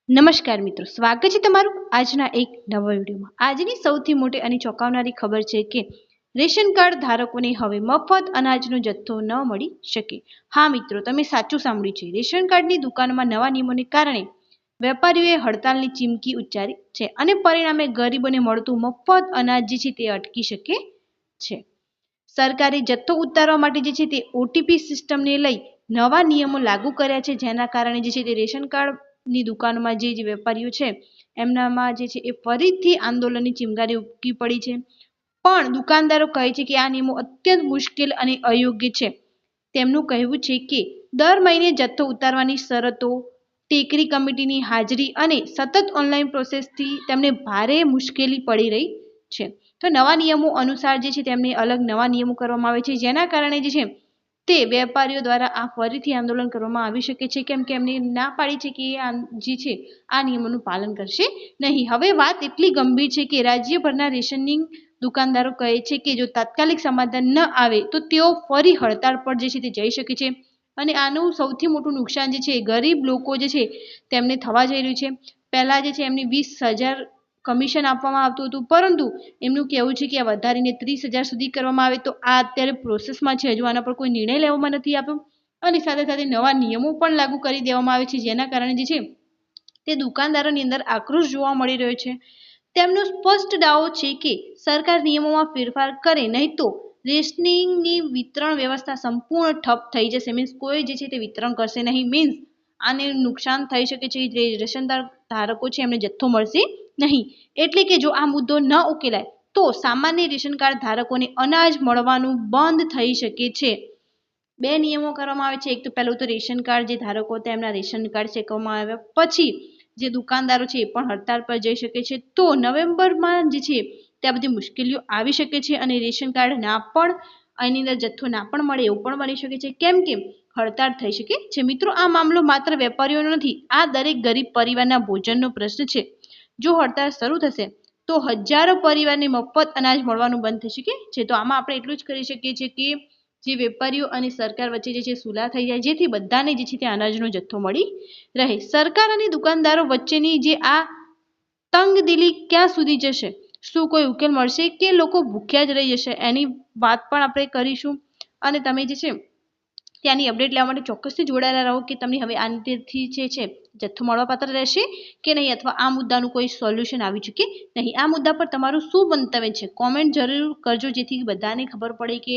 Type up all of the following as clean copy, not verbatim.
નમસ્કાર મિત્રો, સ્વાગત છે તમારું આજના એક નવા વિડીયોમાં। આજની સૌથી મોટી અને ચોંકાવનારી ખબર છે કે રેશન કાર્ડ ધારકોને હવે મફત અનાજનો જથ્થો ન મળી શકે। હા મિત્રો, તમે સાચું સાંભળ્યું છે। રેશન કાર્ડની દુકાનમાં નવા નિયમોને કારણે વેપારીઓએ હડતાલની ચીમકી ઉચ્ચારી છે અને પરિણામે ગરીબોને મળતું મફત અનાજ જે છે તે અટકી શકે છે। સરકારે જથ્થો ઉતારવા માટે જે છે તે ઓટીપી સિસ્ટમને લઈ નવા નિયમો લાગુ કર્યા છે, જેના કારણે જે છે તે રેશન કાર્ડની દુકાનોમાં જે વેપારીઓ છે એમનામાં જે છે એ ફરીથી આંદોલનની ચિમગારી ઉગી પડી છે। પણ દુકાનદારો કહે છે કે આ નિયમો અત્યંત મુશ્કેલ અને અયોગ્ય છે। તેમનું કહેવું છે કે દર મહિને જથ્થો ઉતારવાની શરતો, ટેકરી કમિટીની હાજરી અને સતત ઓનલાઈન પ્રોસેસથી તેમને ભારે મુશ્કેલી પડી રહી છે। તો નવા નિયમો અનુસાર જે છે તેમને અલગ નવા નિયમો કરવામાં આવે છે, જેના કારણે જે છે તે વેપારીઓ દ્વારા આ ફરીથી આંદોલન કરવામાં આવી શકે છે, કેમ કે એમને ના પાડી છે કે જે છે આ નિયમોનું પાલન કરશે નહીં। હવે વાત એટલી ગંભીર છે કે રાજ્યભરના રેશનિંગ દુકાનદારો કહે છે કે જો તાત્કાલિક સમાધાન ન આવે તો તેઓ ફરી હડતાળ પર જે છે તે જઈ શકે છે અને આનું સૌથી મોટું નુકસાન જે છે ગરીબ લોકો જે છે તેમને થવા જઈ રહ્યું છે। પહેલા જે છે એમને 20,000 કમિશન આપવામાં આવતું હતું, પરંતુ એમનું કહેવું છે કે આ વધારીને 30,000 સુધી કરવામાં આવે। તો આ અત્યારે પ્રોસેસમાં છે, હજુ આના પર કોઈ નિર્ણય લેવામાં નથી આવ્યો અને સાથે સાથે નવા નિયમો પણ લાગુ કરી દેવામાં આવે છે, જેના કારણે જે છે તે દુકાનદારોની અંદર આક્રોશ જોવા મળી રહ્યો છે। તેમનો સ્પષ્ટ દાવો છે કે સરકાર નિયમોમાં ફેરફાર કરે નહીં તો રેશનિંગની વિતરણ વ્યવસ્થા સંપૂર્ણ ઠપ થઈ જશે। મીન્સ કોઈ જે છે તે વિતરણ કરશે નહીં। મીન્સ આને નુકસાન થઈ શકે છે, જે રેશનદાર ધારકો છે એમને જથ્થો મળશે નહીં। એટલે કે જો આ મુદ્દો ન ઉકેલાય તો સામાન્ય રેશન કાર્ડ ધારકોને અનાજ મળવાનું બંધ થઈ શકે છે। બે નિયમો કરવામાં આવે છે। એક તો પહેલું તો રેશન કાર્ડ જે ધારકો હતા એમના રેશન કાર્ડ ચેકવામાં આવ્યા પછી જે દુકાનદારો છે એ પણ હડતાળ પર જઈ શકે છે। તો નવેમ્બરમાં જે છે ત્યાં બધી મુશ્કેલીઓ આવી શકે છે અને રેશન કાર્ડ ના પણ એની અંદર જથ્થો ના પણ મળે એવું પણ બની શકે છે, કેમ કે હડતાળ થઈ શકે છે। મિત્રો, આ મામલો માત્ર વેપારીઓનો નથી, આ દરેક ગરીબ પરિવારના ભોજનનો પ્રશ્ન છે। જો હડતાળ શરૂ થશે તો હજારો પરિવારને મફત અનાજ મળવાનું બંધ થઈ શકે છે। તો આમાં આપણે એટલું જ કરી શકીએ છીએ કે જે વેપારીઓ અને સરકાર વચ્ચે જે છે સુલાહ થઈ જાય, જેથી બધાને જે છે તે અનાજનો જથ્થો મળી રહે। સરકાર અને દુકાનદારો વચ્ચેની જે આ તંગદિલી ક્યાં સુધી જશે? શું કોઈ ઉકેલ મળશે કે લોકો ભૂખ્યા જ રહી જશે? એની વાત પણ આપણે કરીશું અને તમે જે છે ત્યાંની અપડેટ લેવા માટે ચોક્કસથી જોડાયેલા રહો કે તમને હવે આ નીતિથી જે છે જથ્થો મળવાપાત્ર રહેશે કે નહીં, અથવા આ મુદ્દાનું કોઈ સોલ્યુશન આવી ચૂકે નહીં। આ મુદ્દા પર તમારું શું મંતવ્ય છે કોમેન્ટ જરૂર કરજો, જેથી બધાને ખબર પડે કે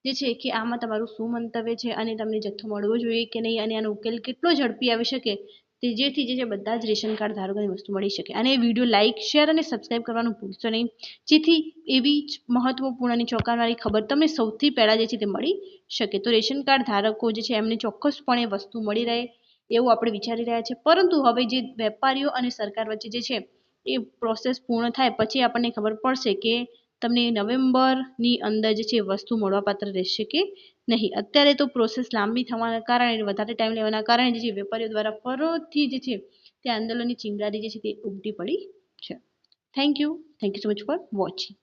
જે છે કે આમાં તમારું શું મંતવ્ય છે અને તમને જથ્થો મળવો જોઈએ કે નહીં, અને આનો ઉકેલ કેટલો ઝડપી આવી શકે તે જેથી જે છે બધા જ રેશન કાર્ડ ધારકોને વસ્તુ મળી શકે। અને વિડીયો લાઇક, શેર અને સબસ્ક્રાઇબ કરવાનું ભૂલશો નહીં, જેથી એવી જ મહત્વપૂર્ણ અને ચોંકાવનારી ખબર તમને સૌથી પહેલાં જે છે તે મળી શકે। તો રેશન કાર્ડ ધારકો જે છે એમને ચોક્કસપણે વસ્તુ મળી રહે એવું આપણે વિચારી રહ્યા છીએ, પરંતુ હવે જે વેપારીઓ અને સરકાર વચ્ચે જે છે એ પ્રોસેસ પૂર્ણ થાય પછી આપણને ખબર પડશે કે તમને નવેમ્બરની અંદર જે છે વસ્તુ મળવાપાત્ર રહેશે કે નહીં। અત્યારે તો પ્રોસેસ લાંબી થવાના કારણે, વધારે ટાઈમ લેવાના કારણે જે વેપારીઓ દ્વારા ફરીથી જે છે તે આંદોલનની ચિંગારી જે છે તે ઉમટી પડી છે। Thank you so much for watching.